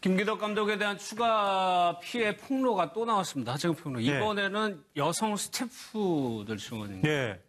김기덕 감독에 대한 추가 피해 폭로가 또 나왔습니다. 하재근 평론. 이번에는 여성 스태프들 증언입니다. 네,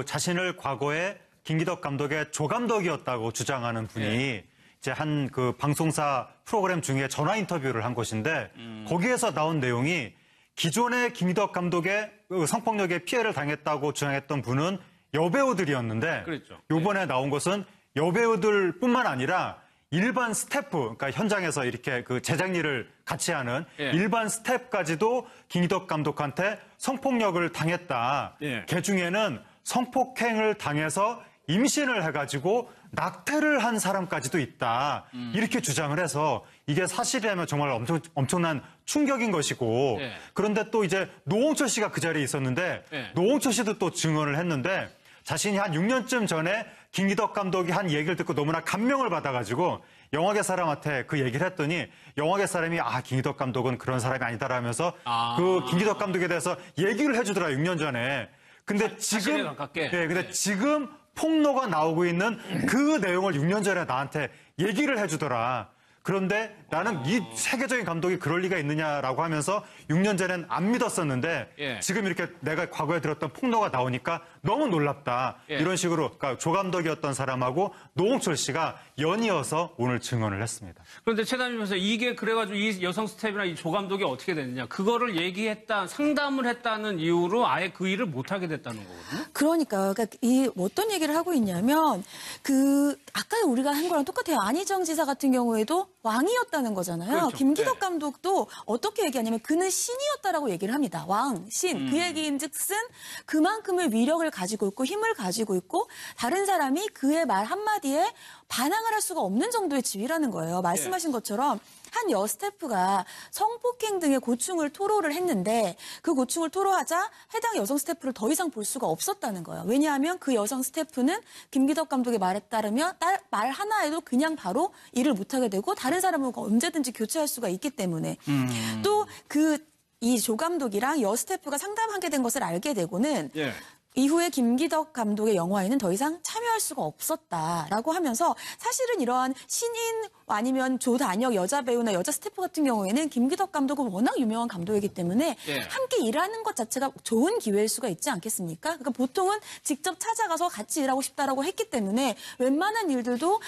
자신을 과거에 김기덕 감독의 조감독이었다고 주장하는 분이 이제 한 그 방송사 프로그램 중에 전화 인터뷰를 한 것인데 거기에서 나온 내용이 기존의 김기덕 감독의 성폭력에 피해를 당했다고 주장했던 분은 여배우들이었는데 그랬죠. 이번에 나온 것은 여배우들뿐만 아니라 일반 스태프, 그러니까 현장에서 이렇게 그 제작 일을 같이 하는 일반 스태프까지도 김기덕 감독한테 성폭력을 당했다. 그 중에는 성폭행을 당해서 임신을 해가지고 낙태를 한 사람까지도 있다. 이렇게 주장을 해서 이게 사실이라면 정말 엄청난 충격인 것이고 그런데 또 이제 노홍철 씨가 그 자리에 있었는데 노홍철 씨도 또 증언을 했는데 자신이 한 6년쯤 전에 김기덕 감독이 한 얘기를 듣고 너무나 감명을 받아가지고 영화계 사람한테 그 얘기를 했더니 영화계 사람이 김기덕 감독은 그런 사람이 아니다라면서 그 김기덕 감독에 대해서 얘기를 해주더라 6년 전에. 근데 지금 폭로가 나오고 있는 그 내용을 6년 전에 나한테 얘기를 해주더라. 그런데 나는 이 세계적인 감독이 그럴 리가 있느냐라고 하면서 6년 전엔 안 믿었었는데 지금 이렇게 내가 과거에 들었던 폭로가 나오니까 너무 놀랍다. 이런 식으로 그러니까 조 감독이었던 사람하고 노홍철 씨가 연이어서 오늘 증언을 했습니다. 그런데 최단님께서 이게 그래가지고 이 여성 스텝이나 이 조 감독이 어떻게 됐느냐. 그거를 상담을 했다는 이유로 아예 그 일을 못하게 됐다는 거거든요. 그러니까 이 어떤 얘기를 하고 있냐면 아까 우리가 한 거랑 똑같아요. 안희정 지사 같은 경우에도 왕이었다는 거잖아요. 그렇죠. 김기덕 감독도 어떻게 얘기하냐면 그는 신이었다라고 얘기를 합니다. 왕, 신. 그 얘기인즉슨 그만큼의 위력을 가지고 있고 힘을 가지고 있고 다른 사람이 그의 말 한마디에 반항을 할 수가 없는 정도의 지위라는 거예요. 말씀하신 것처럼 한 여스태프가 성폭행 등의 고충을 토로를 했는데 그 고충을 토로하자 해당 여성 스태프를 더 이상 볼 수가 없었다는 거예요. 왜냐하면 그 여성 스태프는 김기덕 감독의 말에 따르면 말 하나에도 그냥 바로 일을 못하게 되고 다른 사람과 언제든지 교체할 수가 있기 때문에 또 이 조 감독이랑 여 스태프가 상담하게 된 것을 알게 되고는 이후에 김기덕 감독의 영화에는 더 이상 참여할 수가 없었다라고 하면서 사실은 이러한 신인 아니면 조단역 여자 배우나 여자 스태프 같은 경우에는 김기덕 감독은 워낙 유명한 감독이기 때문에 함께 일하는 것 자체가 좋은 기회일 수가 있지 않겠습니까? 그러니까 보통은 직접 찾아가서 같이 일하고 싶다라고 했기 때문에 웬만한 일들도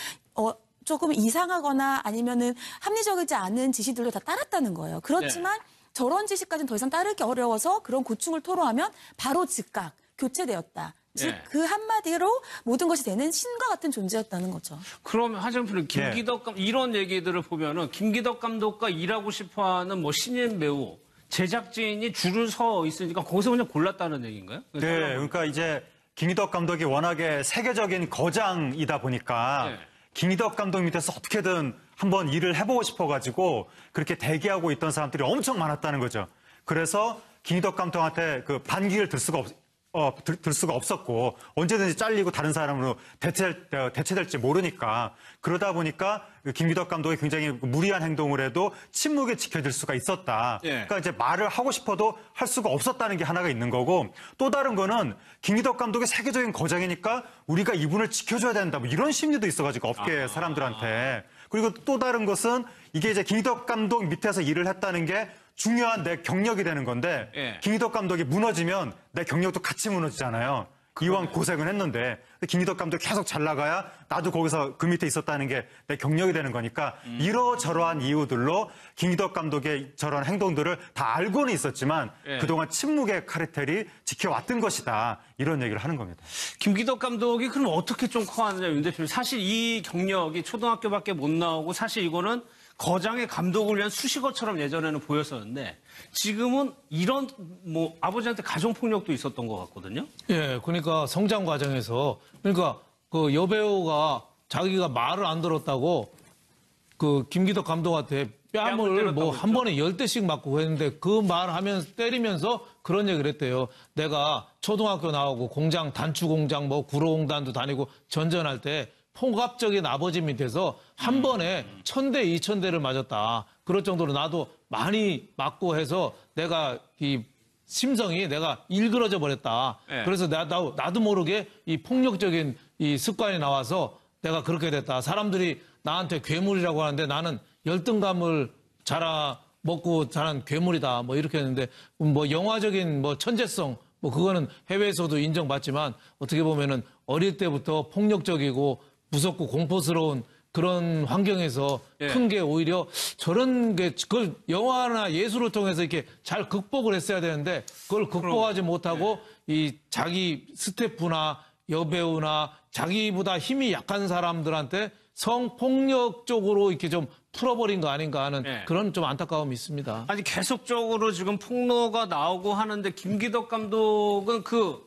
조금 이상하거나 아니면은 합리적이지 않은 지시들도 다 따랐다는 거예요. 그렇지만 저런 지시까지는 더 이상 따르기 어려워서 그런 고충을 토로하면 바로 즉각 교체되었다. 즉 그 한마디로 모든 것이 되는 신과 같은 존재였다는 거죠. 그럼 하재근 평론 김기덕 감독 이런 얘기들을 보면은 김기덕 감독과 일하고 싶어하는 신인 배우 제작진이 줄을 서 있으니까 거기서 그냥 골랐다는 얘기인가요? 네, 그러니까 이제 김기덕 감독이 워낙에 세계적인 거장이다 보니까 김기덕 감독 밑에서 어떻게든 한번 일을 해보고 싶어가지고 그렇게 대기하고 있던 사람들이 엄청 많았다는 거죠. 그래서 김기덕 감독한테 그 반기를 들 수가 없었고 언제든지 잘리고 다른 사람으로 대체될지 모르니까 그러다 보니까 김기덕 감독이 굉장히 무리한 행동을 해도 침묵에 지켜질 수가 있었다. 그러니까 이제 말을 하고 싶어도 할 수가 없었다는 게 하나가 있는 거고 또 다른 거는 김기덕 감독이 세계적인 거장이니까 우리가 이분을 지켜줘야 된다. 이런 심리도 있어가지고 업계 사람들한테. 그리고 또 다른 것은 이게 이제 김기덕 감독 밑에서 일을 했다는 게 중요한 내 경력이 되는 건데 김기덕 감독이 무너지면 내 경력도 같이 무너지잖아요. 이왕 고생을 했는데 김기덕 감독이 계속 잘 나가야 나도 거기서 그 밑에 있었다는 게 내 경력이 되는 거니까 이러저러한 이유들로 김기덕 감독의 저런 행동들을 다 알고는 있었지만 그동안 침묵의 카르텔이 지켜왔던 것이다. 이런 얘기를 하는 겁니다. 김기덕 감독이 그럼 어떻게 좀 커왔느냐, 윤 대표님. 사실 이 경력이 초등학교밖에 못 나오고 사실 이거는 거장의 감독을 위한 수식어처럼 예전에는 보였었는데 지금은 이런 아버지한테 가정폭력도 있었던 것 같거든요. 예, 그러니까 성장 과정에서 그러니까 그 여배우가 자기가 말을 안 들었다고 그 김기덕 감독한테 뺨을 한 번에 10대씩 맞고 했는데 그 말하면서 때리면서 그런 얘기를 했대요. 내가 초등학교 나오고 공장 단추 공장 구로공단도 다니고 전전할 때 폭압적인 아버지 밑에서 한 번에 1000대, 2000대를 맞았다. 그럴 정도로 나도 많이 맞고 해서 내가 이 심성이 내가 일그러져 버렸다. 그래서 나도 모르게 이 폭력적인 이 습관이 나와서 내가 그렇게 됐다. 사람들이 나한테 괴물이라고 하는데 나는 열등감을 먹고 자란 괴물이다. 뭐 이렇게 했는데 뭐 영화적인 뭐 천재성 뭐 그거는 해외에서도 인정받지만 어떻게 보면은 어릴 때부터 폭력적이고 무섭고 공포스러운 그런 환경에서 예. 큰 게 오히려 저런 게 그걸 영화나 예술을 통해서 이렇게 잘 극복을 했어야 되는데 그걸 극복하지 못하고 이 자기 스태프나 여배우나 자기보다 힘이 약한 사람들한테 성폭력 쪽으로 이렇게 좀 풀어버린 거 아닌가 하는 예. 그런 좀 안타까움이 있습니다. 아니 계속적으로 지금 폭로가 나오고 하는데 김기덕 감독은 그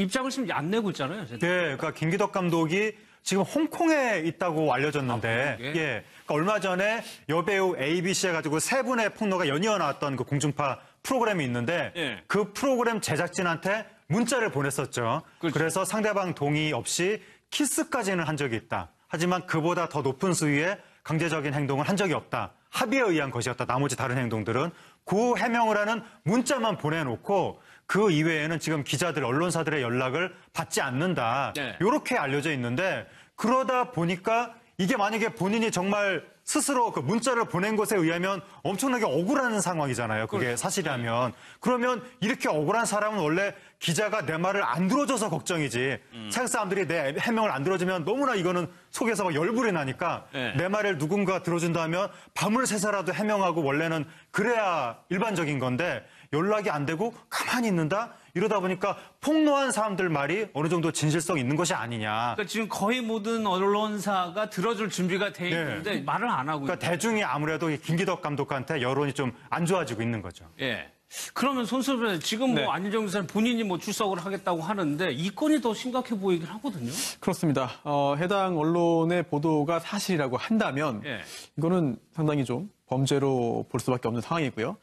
입장을 지금 안 내고 있잖아요. 네, 그러니까 김기덕 감독이 지금 홍콩에 있다고 알려졌는데, 그게? 예, 그러니까 얼마 전에 여배우 ABC 해가지고 세 분의 폭로가 연이어 나왔던 그 공중파 프로그램이 있는데, 예. 그 프로그램 제작진한테 문자를 보냈었죠. 그렇죠. 그래서 상대방 동의 없이 키스까지는 한 적이 있다. 하지만 그보다 더 높은 수위의 강제적인 행동을 한 적이 없다. 합의에 의한 것이었다. 나머지 다른 행동들은 그 해명을 하는 문자만 보내놓고 그 이외에는 지금 기자들, 언론사들의 연락을 받지 않는다. 네. 이렇게 알려져 있는데 그러다 보니까 이게 만약에 본인이 정말 스스로 그 문자를 보낸 것에 의하면 엄청나게 억울한 상황이잖아요. 그게 그렇죠. 사실이라면. 그러면 이렇게 억울한 사람은 원래 기자가 내 말을 안 들어줘서 걱정이지. 사회 사람들이 내 해명을 안 들어주면 너무나 이거는 속에서 막 열불이 나니까 네. 내 말을 누군가 들어준다면 밤을 새서라도 해명하고 원래는 그래야 일반적인 건데 연락이 안 되고 가만히 있는다? 이러다 보니까 폭로한 사람들 말이 어느 정도 진실성 있는 것이 아니냐. 그러니까 지금 거의 모든 언론사가 들어줄 준비가 돼 있는데 말을 안 하고 그러니까 대중이 아무래도 이 김기덕 감독한테 여론이 좀 안 좋아지고 있는 거죠. 예. 그러면 손수변 지금 네. 뭐 안희정 지사는 본인이 뭐 출석을 하겠다고 하는데 이 건이 더 심각해 보이긴 하거든요. 그렇습니다. 해당 언론의 보도가 사실이라고 한다면 예. 이거는 상당히 좀 범죄로 볼 수밖에 없는 상황이고요.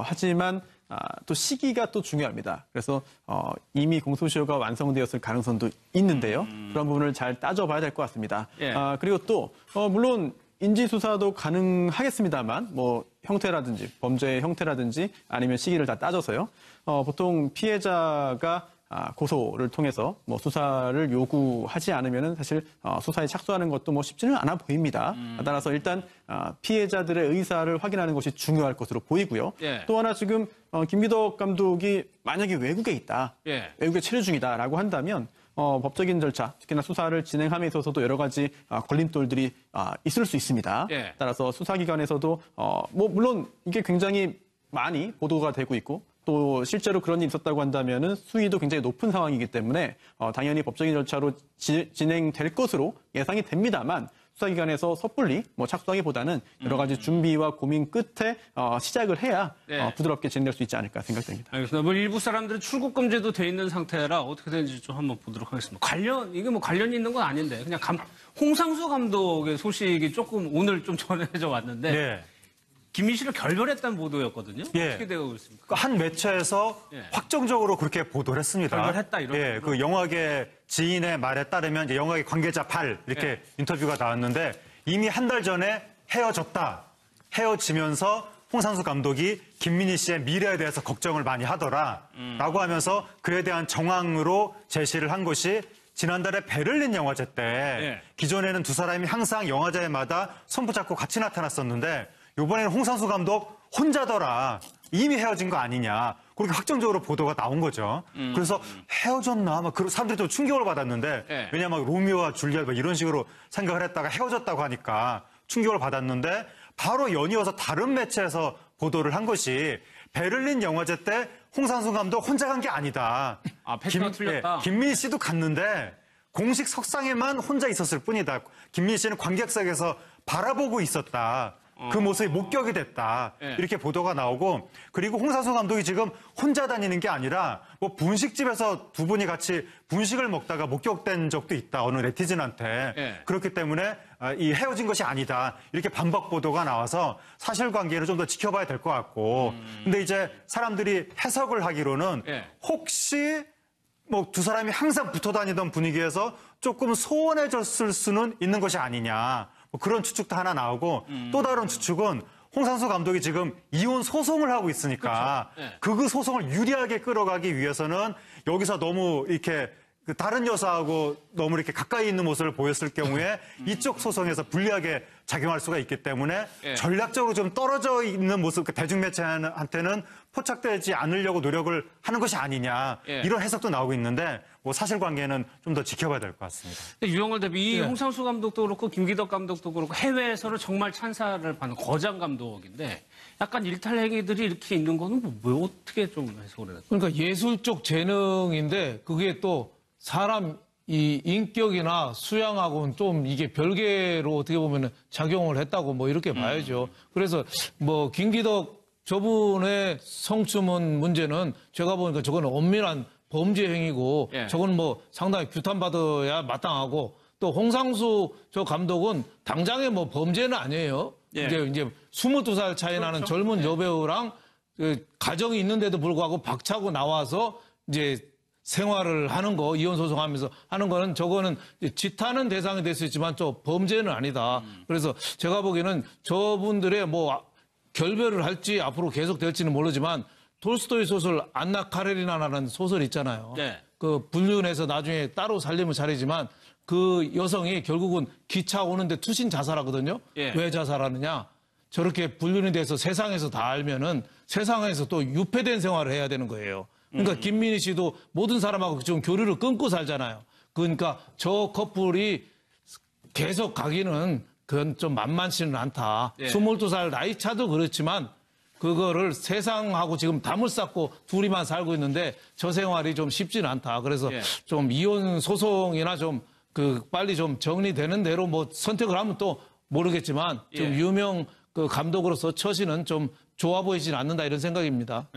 하지만 또 시기가 또 중요합니다. 그래서 이미 공소시효가 완성되었을 가능성도 있는데요. 그런 부분을 잘 따져봐야 될 것 같습니다. 예. 그리고 또 물론 인지수사도 가능하겠습니다만 뭐 형태라든지 범죄의 형태라든지 아니면 시기를 다 따져서요. 보통 피해자가 고소를 통해서 뭐 수사를 요구하지 않으면은 사실 수사에 착수하는 것도 뭐 쉽지는 않아 보입니다. 따라서 일단 피해자들의 의사를 확인하는 것이 중요할 것으로 보이고요. 예. 또 하나 지금 김기덕 감독이 만약에 외국에 있다, 예. 외국에 체류 중이다라고 한다면 법적인 절차, 특히나 수사를 진행함에 있어서도 여러 가지 걸림돌들이 있을 수 있습니다. 예. 따라서 수사기관에서도 뭐 물론 이게 굉장히 많이 보도가 되고 있고 또 실제로 그런 일이 있었다고 한다면은 수위도 굉장히 높은 상황이기 때문에 당연히 법적인 절차로 진행될 것으로 예상이 됩니다만 수사기관에서 섣불리 뭐 착수하기보다는 여러 가지 준비와 고민 끝에 시작을 해야 네. 부드럽게 진행될 수 있지 않을까 생각됩니다. 알겠습니다. 뭐 일부 사람들은 출국 금지도 돼 있는 상태라 어떻게 되는지 좀 한번 보도록 하겠습니다. 이게 뭐 관련이 있는 건 아닌데 그냥 홍상수 감독의 소식이 조금 오늘 좀 전해져 왔는데 예. 김민 씨를 결별했다는 보도였거든요. 예. 어떻게 되고 있습니까? 그 한 매체에서 예. 확정적으로 그렇게 보도를 했습니다. 결별했다, 이런 예, 그 영화계 지인의 말에 따르면 이제 영화계 관계자 8 이렇게 예. 인터뷰가 나왔는데 이미 한 달 전에 헤어졌다. 헤어지면서 홍상수 감독이 김민희 씨의 미래에 대해서 걱정을 많이 하더라. 라고 하면서 그에 대한 정황으로 제시를 한 것이 지난달에 베를린 영화제 때 예. 기존에는 두 사람이 항상 영화제마다 손붙잡고 같이 나타났었는데 이번에는 홍상수 감독 혼자더라. 이미 헤어진 거 아니냐. 그렇게 확정적으로 보도가 나온 거죠. 그래서 헤어졌나? 막 사람들이 좀 충격을 받았는데 네. 왜냐면 로미오와 줄리엣 막 이런 식으로 생각을 했다가 헤어졌다고 하니까 충격을 받았는데 바로 연이어서 다른 매체에서 보도를 한 것이 베를린 영화제 때 홍상수 감독 혼자 간 게 아니다. 패턴이 틀렸다. 김민희 씨도 갔는데 공식 석상에만 혼자 있었을 뿐이다. 김민희 씨는 관객석에서 바라보고 있었다. 그 모습이 목격이 됐다. 네. 이렇게 보도가 나오고 그리고 홍상수 감독이 지금 혼자 다니는 게 아니라 뭐 분식집에서 두 분이 같이 분식을 먹다가 목격된 적도 있다. 어느 네티즌한테. 네. 그렇기 때문에 이 헤어진 것이 아니다. 이렇게 반박 보도가 나와서 사실관계를 좀 더 지켜봐야 될 것 같고. 근데 이제 사람들이 해석을 하기로는 네. 혹시 뭐 두 사람이 항상 붙어 다니던 분위기에서 조금 소원해졌을 수는 있는 것이 아니냐. 뭐 그런 추측도 하나 나오고 또 다른 추측은 홍상수 감독이 지금 이혼 소송을 하고 있으니까 그렇죠. 네. 그 소송을 유리하게 끌어가기 위해서는 여기서 너무 이렇게 그 다른 여사하고 너무 이렇게 가까이 있는 모습을 보였을 경우에 이쪽 소송에서 불리하게 작용할 수가 있기 때문에 예. 전략적으로 좀 떨어져 있는 모습, 그 대중매체한테는 포착되지 않으려고 노력을 하는 것이 아니냐 예. 이런 해석도 나오고 있는데 뭐 사실관계는 좀 더 지켜봐야 될 것 같습니다. 근데 유영월 대비 이 홍상수 감독도 그렇고 김기덕 감독도 그렇고 해외에서는 정말 찬사를 받는 거장 감독인데 약간 일탈 행위들이 이렇게 있는 거는 뭐 어떻게 좀 해석을 해야 될까요? 그러니까 예술적 재능인데 그게 또 사람 이 인격이나 수양하고는 좀 이게 별개로 어떻게 보면 작용을 했다고 뭐 이렇게 봐야죠. 그래서 뭐 김기덕 저분의 성추문 문제는 제가 보니까 저거는 엄밀한 범죄 행위고 예. 저건 뭐 상당히 규탄받아야 마땅하고 또 홍상수 저 감독은 당장의 뭐 범죄는 아니에요. 예. 이제 22살 차이 나는 그렇죠. 젊은 예. 여배우랑 그 가정이 있는데도 불구하고 박차고 나와서 이제 생활을 하는 거, 이혼 소송하면서 하는 거는 저거는 지탄은 대상이 될 수 있지만 저 범죄는 아니다. 그래서 제가 보기에는 저분들의 뭐 결별을 할지 앞으로 계속 될지는 모르지만 톨스토이 소설 안나 카레리나라는 소설 있잖아요. 네. 그 불륜해서 나중에 따로 살림을 차리지만 그 여성이 결국은 기차 오는데 투신 자살하거든요. 예. 왜 자살하느냐? 저렇게 불륜이 돼서 세상에서 다 알면은 세상에서 또 유폐된 생활을 해야 되는 거예요. 그러니까 김민희 씨도 모든 사람하고 좀 교류를 끊고 살잖아요. 그러니까 저 커플이 계속 가기는 그건 좀 만만치는 않다. 예. 22살 나이 차도 그렇지만 그거를 세상하고 지금 담을 쌓고 둘이만 살고 있는데 저 생활이 좀 쉽지는 않다. 그래서 예. 좀 이혼 소송이나 좀 그 빨리 좀 정리되는 대로 뭐 선택을 하면 또 모르겠지만 좀 예. 유명 그 감독으로서 처신은 좀 좋아 보이진 않는다 이런 생각입니다.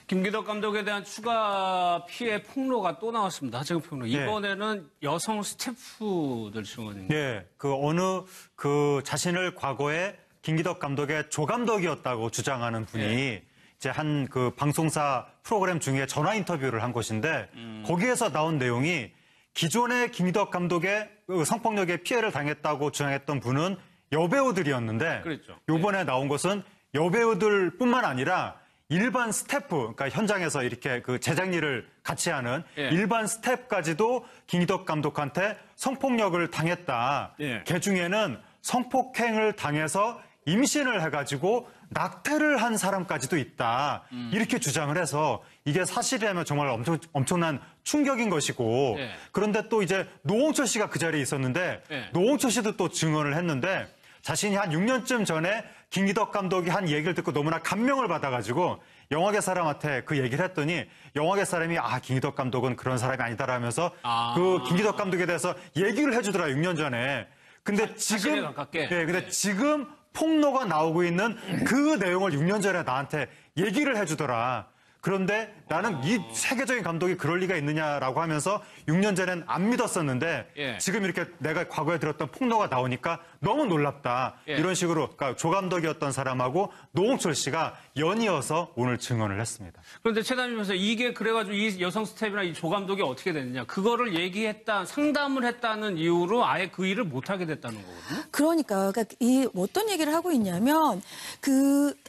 김기덕 감독에 대한 추가 피해 폭로가 또 나왔습니다. 하재근 평론. 예. 이번에는 여성 스태프들 증언입니다. 예, 그 어느 그 자신을 과거에 김기덕 감독의 조감독이었다고 주장하는 분이 이제 한 그 방송사 프로그램 중에 전화 인터뷰를 한 것인데 거기에서 나온 내용이 기존의 김기덕 감독의 그 성폭력에 피해를 당했다고 주장했던 분은 여배우들이었는데 그랬죠. 이번에 나온 것은 여배우들뿐만 아니라 일반 스태프, 그러니까 현장에서 이렇게 그 제작 일을 같이 하는 예. 일반 스태프까지도 김기덕 감독한테 성폭력을 당했다. 예. 그 중에는 성폭행을 당해서 임신을 해가지고 낙태를 한 사람까지도 있다. 이렇게 주장을 해서 이게 사실이라면 정말 엄청난 충격인 것이고 예. 그런데 또 이제 노홍철 씨가 그 자리에 있었는데 예. 노홍철 씨도 또 증언을 했는데 자신이 한 6년쯤 전에 김기덕 감독이 한 얘기를 듣고 너무나 감명을 받아가지고 영화계 사람한테 그 얘기를 했더니 영화계 사람이 김기덕 감독은 그런 사람이 아니다라면서 그 김기덕 감독에 대해서 얘기를 해주더라 6년 전에. 근데 자신에 지금 가깝게. 근데 지금 폭로가 나오고 있는 그 내용을 6년 전에 나한테 얘기를 해주더라. 그런데 나는 이 세계적인 감독이 그럴 리가 있느냐라고 하면서 6년 전엔 안 믿었었는데 예. 지금 이렇게 내가 과거에 들었던 폭로가 나오니까 너무 놀랍다. 예. 이런 식으로 그러니까 조감독이었던 사람하고 노홍철 씨가 연이어서 오늘 증언을 했습니다. 그런데 최단님께서 이게 그래가지고 이 여성 스텝이나 이 조감독이 어떻게 됐느냐. 그거를 얘기했다, 상담을 했다는 이유로 아예 그 일을 못하게 됐다는 거거든요. 그러니까요. 그러니까 이 어떤 얘기를 하고 있냐면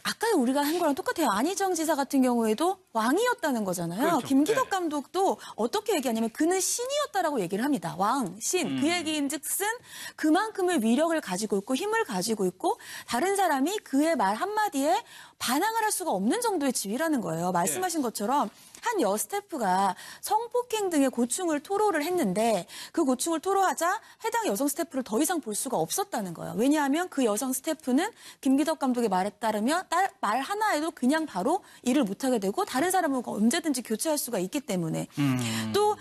아까 우리가 한 거랑 똑같아요. 안희정 지사 같은 경우에도 왕이었다는 거잖아요. 그렇죠. 김기덕 네. 감독도 어떻게 얘기하냐면 그는 신이었다라고 얘기를 합니다. 왕, 신. 그 얘기인즉슨 그만큼의 위력을 가지고 있고 힘을 가지고 있고 다른 사람이 그의 말 한마디에 반항을 할 수가 없는 정도의 지위라는 거예요. 말씀하신 것처럼 한 여 스태프가 성폭행 등의 고충을 토로를 했는데 그 고충을 토로하자 해당 여성 스태프를 더 이상 볼 수가 없었다는 거예요. 왜냐하면 그 여성 스태프는 김기덕 감독의 말에 따르면 말 하나에도 그냥 바로 일을 못하게 되고 다른 사람은 언제든지 교체할 수가 있기 때문에 또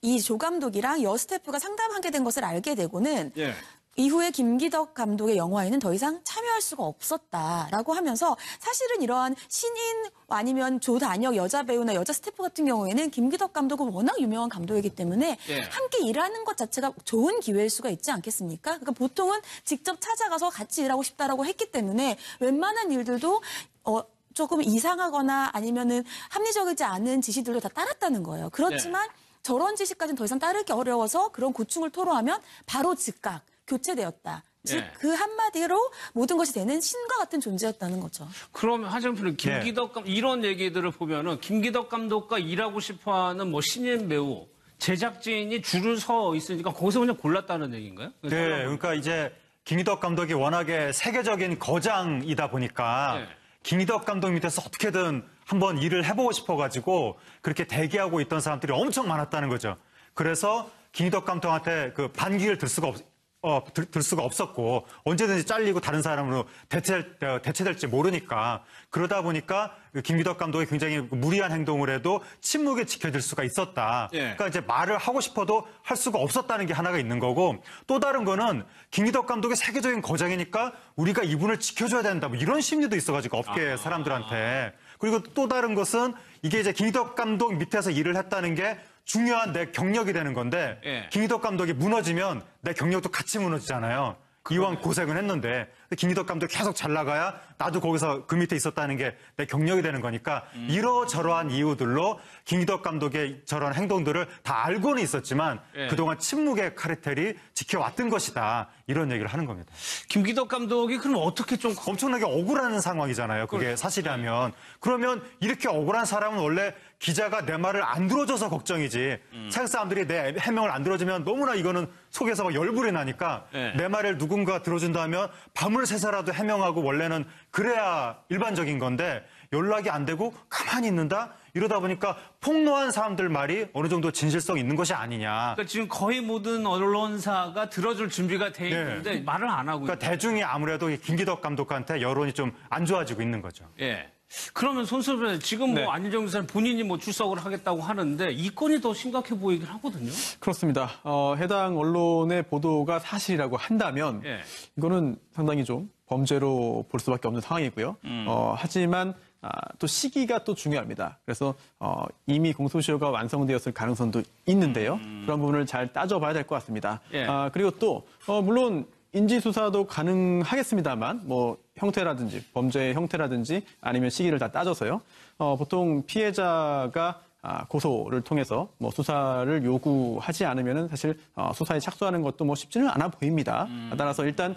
이 조 감독이랑 여 스태프가 상담하게 된 것을 알게 되고는 예. 이후에 김기덕 감독의 영화에는 더 이상 참여할 수가 없었다라고 하면서 사실은 이러한 신인 아니면 조단역 여자 배우나 여자 스태프 같은 경우에는 김기덕 감독은 워낙 유명한 감독이기 때문에 예. 함께 일하는 것 자체가 좋은 기회일 수가 있지 않겠습니까? 그러니까 보통은 직접 찾아가서 같이 일하고 싶다라고 했기 때문에 웬만한 일들도 조금 이상하거나 아니면은 합리적이지 않은 지시들도 다 따랐다는 거예요. 그렇지만 저런 지시까지는 더 이상 따르기 어려워서 그런 고충을 토로하면 바로 즉각 교체되었다. 즉 예. 그 한마디로 모든 것이 되는 신과 같은 존재였다는 거죠. 그러면 하정우 프로 김기덕 감독 이런 얘기들을 보면은 김기덕 감독과 일하고 싶어하는 뭐 신인 배우 제작진이 줄을 서 있으니까 거기서 그냥 골랐다는 얘기인가요? 네, 그러니까 이제 김기덕 감독이 워낙에 세계적인 거장이다 보니까 네. 김기덕 감독 밑에서 어떻게든 한번 일을 해보고 싶어가지고 그렇게 대기하고 있던 사람들이 엄청 많았다는 거죠. 그래서 김기덕 감독한테 그 반기를 들 수가 없었고 언제든지 잘리고 다른 사람으로 대체될지 모르니까 그러다 보니까 김기덕 감독이 굉장히 무리한 행동을 해도 침묵에 지켜질 수가 있었다. 예. 그러니까 이제 말을 하고 싶어도 할 수가 없었다는 게 하나가 있는 거고 또 다른 거는 김기덕 감독이 세계적인 거장이니까 우리가 이분을 지켜줘야 된다. 뭐 이런 심리도 있어가지고 업계 사람들한테. 그리고 또 다른 것은 이게 이제 김기덕 감독 밑에서 일을 했다는 게 중요한 내 경력이 되는 건데 예. 김기덕 감독이 무너지면 내 경력도 같이 무너지잖아요. 이왕 고생을 했는데 김기덕 감독이 계속 잘 나가야 나도 거기서 그 밑에 있었다는 게 내 경력이 되는 거니까 이러저러한 이유들로 김기덕 감독의 저런 행동들을 다 알고는 있었지만 예. 그동안 침묵의 카르텔이 지켜왔던 것이다. 이런 얘기를 하는 겁니다. 김기덕 감독이 그럼 어떻게 좀 엄청나게 억울한 상황이잖아요. 그게 사실이라면. 그러면 이렇게 억울한 사람은 원래 기자가 내 말을 안 들어줘서 걱정이지. 세상 사람들이 내 해명을 안 들어주면 너무나 이거는 속에서 막 열불이 나니까 네. 내 말을 누군가 들어준다면 밤을 새서라도 해명하고 원래는 그래야 일반적인 건데 연락이 안 되고 가만히 있는다? 이러다 보니까 폭로한 사람들 말이 어느 정도 진실성 있는 것이 아니냐. 그러니까 지금 거의 모든 언론사가 들어줄 준비가 돼 있는데 말을 안 하고 그러니까 대중이 아무래도 김기덕 감독한테 여론이 좀 안 좋아지고 있는 거죠. 예. 그러면 손수배 지금 네. 뭐 안희정 지사는 본인이 뭐 출석을 하겠다고 하는데 이 건이 더 심각해 보이긴 하거든요. 그렇습니다. 해당 언론의 보도가 사실이라고 한다면 예. 이거는 상당히 좀 범죄로 볼 수밖에 없는 상황이고요. 하지만 또 시기가 또 중요합니다. 그래서 이미 공소시효가 완성되었을 가능성도 있는데요. 그런 부분을 잘 따져봐야 될 것 같습니다. 예. 그리고 또 물론 인지수사도 가능하겠습니다만 뭐 형태라든지 범죄의 형태라든지 아니면 시기를 다 따져서요. 보통 피해자가 고소를 통해서 뭐 수사를 요구하지 않으면은 사실 수사에 착수하는 것도 뭐 쉽지는 않아 보입니다. 따라서 일단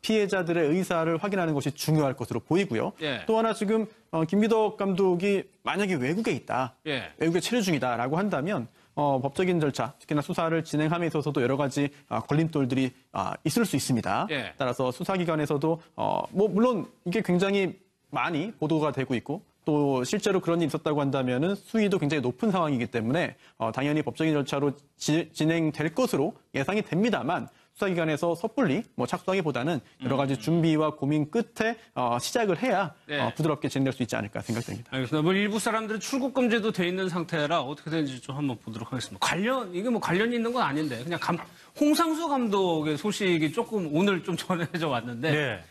피해자들의 의사를 확인하는 것이 중요할 것으로 보이고요. 예. 또 하나 지금 김기덕 감독이 만약에 외국에 있다, 예. 외국에 체류 중이다라고 한다면 법적인 절차, 특히나 수사를 진행함에 있어서도 여러 가지 걸림돌들이 있을 수 있습니다. 예. 따라서 수사기관에서도 뭐 물론 이게 굉장히 많이 보도가 되고 있고 또 실제로 그런 일이 있었다고 한다면은 수위도 굉장히 높은 상황이기 때문에 당연히 법적인 절차로 진행될 것으로 예상이 됩니다만 수사기관에서 섣불리 뭐 착수하기보다는 여러 가지 준비와 고민 끝에 시작을 해야 네. 부드럽게 진행될 수 있지 않을까 생각됩니다. 알겠습니다. 뭐 일부 사람들은 출국 금지도 돼 있는 상태라 어떻게 되는지 좀 한번 보도록 하겠습니다. 이게 뭐 관련이 있는 건 아닌데 그냥 홍상수 감독의 소식이 조금 오늘 좀 전해져 왔는데 네.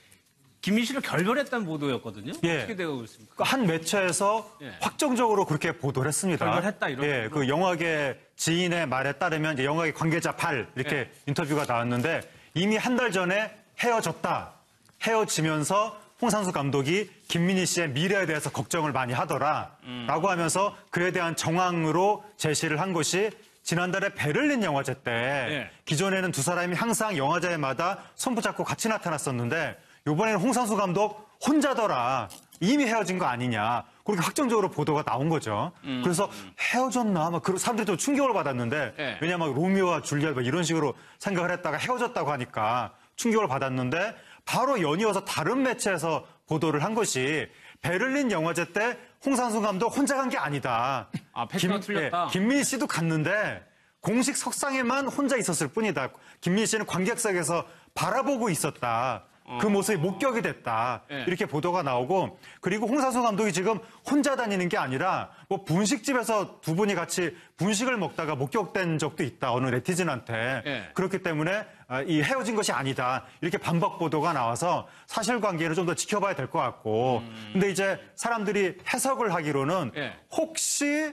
김민 씨를 결별했다는 보도였거든요. 예. 어떻게 되고 있습니까? 그 한 매체에서 예. 확정적으로 그렇게 보도를 했습니다. 결별했다, 이런 예, 식으로. 그 영화계 지인의 말에 따르면 이제 영화계 관계자 8 이렇게 예. 인터뷰가 나왔는데 이미 한 달 전에 헤어졌다. 헤어지면서 홍상수 감독이 김민희 씨의 미래에 대해서 걱정을 많이 하더라라고 하면서 그에 대한 정황으로 제시를 한 것이 지난달에 베를린 영화제 때 예. 기존에는 두 사람이 항상 영화제마다 손붙잡고 같이 나타났었는데 이번에는 홍상수 감독 혼자더라. 이미 헤어진 거 아니냐. 그렇게 확정적으로 보도가 나온 거죠. 그래서 헤어졌나? 막 사람들이 좀 충격을 받았는데 네. 왜냐면 로미오와 줄리엣 막 이런 식으로 생각을 했다가 헤어졌다고 하니까 충격을 받았는데 바로 연이어서 다른 매체에서 보도를 한 것이 베를린 영화제 때 홍상수 감독 혼자 간 게 아니다. 팩트가 틀렸다. 김민희 씨도 갔는데 공식 석상에만 혼자 있었을 뿐이다. 김민희 씨는 관객석에서 바라보고 있었다. 그 모습이 목격이 됐다. 네. 이렇게 보도가 나오고 그리고 홍상수 감독이 지금 혼자 다니는 게 아니라 뭐 분식집에서 두 분이 같이 분식을 먹다가 목격된 적도 있다. 어느 네티즌한테. 네. 그렇기 때문에 이 헤어진 것이 아니다. 이렇게 반박 보도가 나와서 사실관계를 좀 더 지켜봐야 될 것 같고. 근데 이제 사람들이 해석을 하기로는 네. 혹시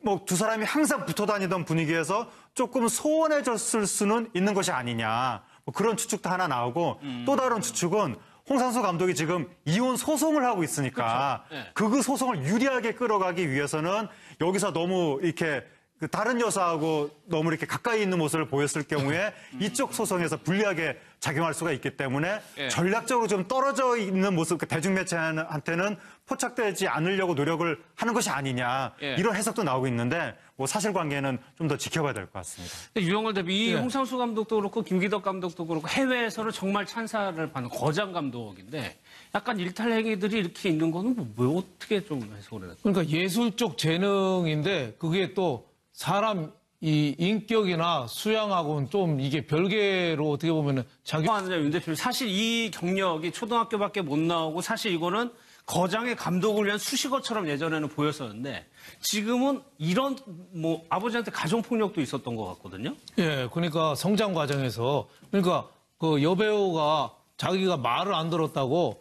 뭐 두 사람이 항상 붙어 다니던 분위기에서 조금 소원해졌을 수는 있는 것이 아니냐. 뭐 그런 추측도 하나 나오고 또 다른 추측은 홍상수 감독이 지금 이혼 소송을 하고 있으니까 그렇죠. 네. 그 소송을 유리하게 끌어가기 위해서는 여기서 너무 이렇게 그 다른 여사하고 너무 이렇게 가까이 있는 모습을 보였을 경우에 이쪽 소송에서 불리하게 작용할 수가 있기 때문에 예. 전략적으로 좀 떨어져 있는 모습, 그 대중매체한테는 포착되지 않으려고 노력을 하는 것이 아니냐 예. 이런 해석도 나오고 있는데 뭐 사실관계는 좀 더 지켜봐야 될 것 같습니다. 유영월 대비 이 예. 홍상수 감독도 그렇고 김기덕 감독도 그렇고 해외에서는 정말 찬사를 받는 거장 감독인데 약간 일탈 행위들이 이렇게 있는 거는 뭐 어떻게 좀 해석을 해야 될까요? 그러니까 예술적 재능인데 그게 또 사람 이 인격이나 수양하고는 좀 이게 별개로 어떻게 보면은 자기 하느냐 윤 대표님 사실 이 경력이 초등학교밖에 못 나오고 사실 이거는 거장의 감독을 위한 수식어처럼 예전에는 보였었는데 지금은 이런 뭐 아버지한테 가정 폭력도 있었던 것 같거든요. 예, 그러니까 성장 과정에서 그러니까 그 여배우가 자기가 말을 안 들었다고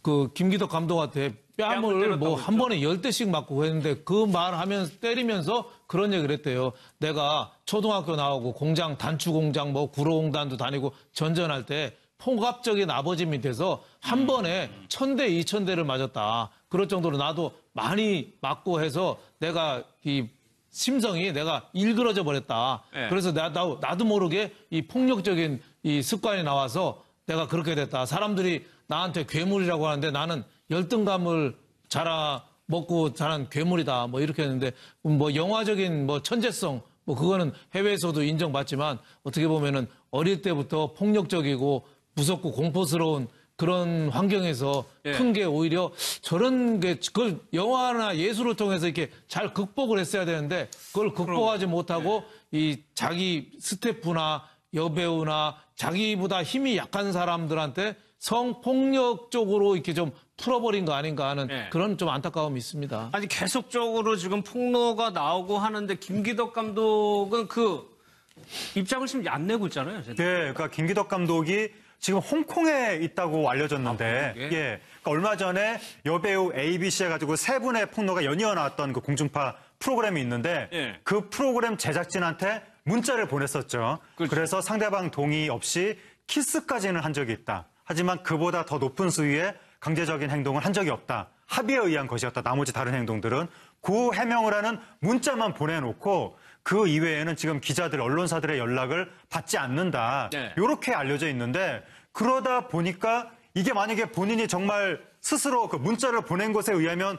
그 김기덕 감독한테 뺨을 뭐 한 번에 10대씩 맞고 했는데 그 말하면서 때리면서 그런 얘기를 했대요. 내가 초등학교 나오고 공장 단추 공장 뭐 구로공단도 다니고 전전할 때 폭압적인 아버지 밑에서 한 번에 1000대 2000대를 맞았다. 그럴 정도로 나도 많이 맞고 해서 내가 이 심성이 내가 일그러져 버렸다. 네. 그래서 나도 모르게 이 폭력적인 이 습관이 나와서 내가 그렇게 됐다. 사람들이 나한테 괴물이라고 하는데 나는 열등감을 먹고 자란 괴물이다. 뭐 이렇게 했는데 뭐 영화적인 뭐 천재성 뭐 그거는 해외에서도 인정받지만 어떻게 보면은 어릴 때부터 폭력적이고 무섭고 공포스러운 그런 환경에서 예. 큰 게 오히려 저런 게 그걸 영화나 예술을 통해서 이렇게 잘 극복을 했어야 되는데 그걸 극복하지 못하고 이 자기 스태프나 여배우나 자기보다 힘이 약한 사람들한테 성폭력 쪽으로 이렇게 좀 풀어버린 거 아닌가 하는 예. 그런 좀 안타까움이 있습니다. 아니 계속적으로 지금 폭로가 나오고 하는데 김기덕 감독은 그 입장을 지금 안 내고 있잖아요. 네, 그러니까 김기덕 감독이 지금 홍콩에 있다고 알려졌는데, 그러게? 예, 그러니까 얼마 전에 여배우 ABC 해가지고 3분의 폭로가 연이어 나왔던 그 공중파 프로그램이 있는데, 예. 그 프로그램 제작진한테 문자를 보냈었죠. 그렇죠. 그래서 상대방 동의 없이 키스까지는 한 적이 있다. 하지만 그보다 더 높은 수위의 강제적인 행동을 한 적이 없다. 합의에 의한 것이었다. 나머지 다른 행동들은 그 해명을 하는 문자만 보내놓고 그 이외에는 지금 기자들, 언론사들의 연락을 받지 않는다. 네. 이렇게 알려져 있는데 그러다 보니까 이게 만약에 본인이 정말 스스로 그 문자를 보낸 것에 의하면